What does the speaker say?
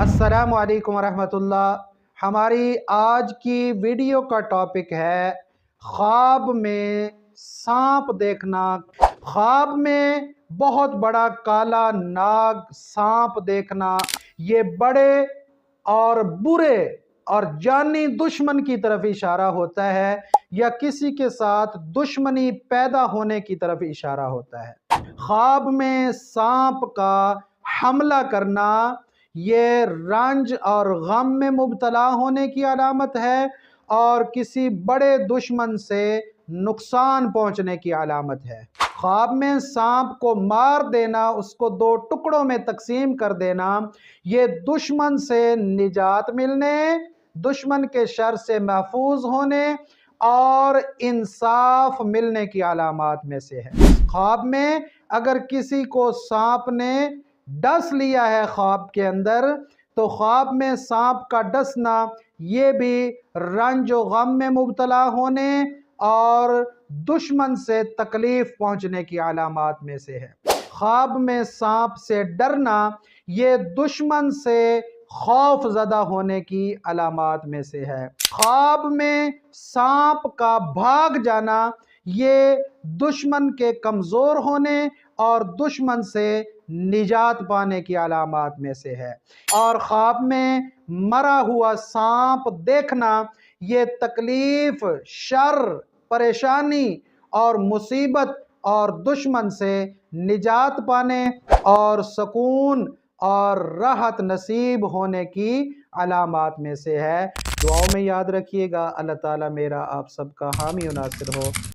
अस्सलामु अलैकुम वरहमतुल्लाह। हमारी आज की वीडियो का टॉपिक है ख्वाब में सांप देखना। ख्वाब में बहुत बड़ा काला नाग सांप देखना, ये बड़े और बुरे और जानी दुश्मन की तरफ इशारा होता है या किसी के साथ दुश्मनी पैदा होने की तरफ इशारा होता है। ख्वाब में सांप का हमला करना ये रंज और गम में मुब्तला होने की अलामत है और किसी बड़े दुश्मन से नुकसान पहुंचने की अलामत है। ख्वाब में सांप को मार देना, उसको दो टुकड़ों में तकसीम कर देना, ये दुश्मन से निजात मिलने, दुश्मन के शर से महफूज होने और इंसाफ मिलने की अलामात में से है। ख्वाब में अगर किसी को सांप ने डस लिया है ख्वाब के अंदर, तो ख्वाब में सांप का डसना ये भी रंज व गम में मुब्तला होने और दुश्मन से तकलीफ पहुंचने की अलामात में से है। ख्वाब में सांप से डरना ये दुश्मन से खौफ ज़दा होने की अलामात में से है। ख्वाब में सांप का भाग जाना ये दुश्मन के कमज़ोर होने और दुश्मन से निजात पाने की अलामात में से है। और ख्वाब में मरा हुआ सांप देखना ये तकलीफ, शर, परेशानी और मुसीबत और दुश्मन से निजात पाने और सुकून और राहत नसीब होने की अलामात में से है। दुआओं में याद रखिएगा। अल्लाह ताला मेरा आप सबका हामी और नासिर हो।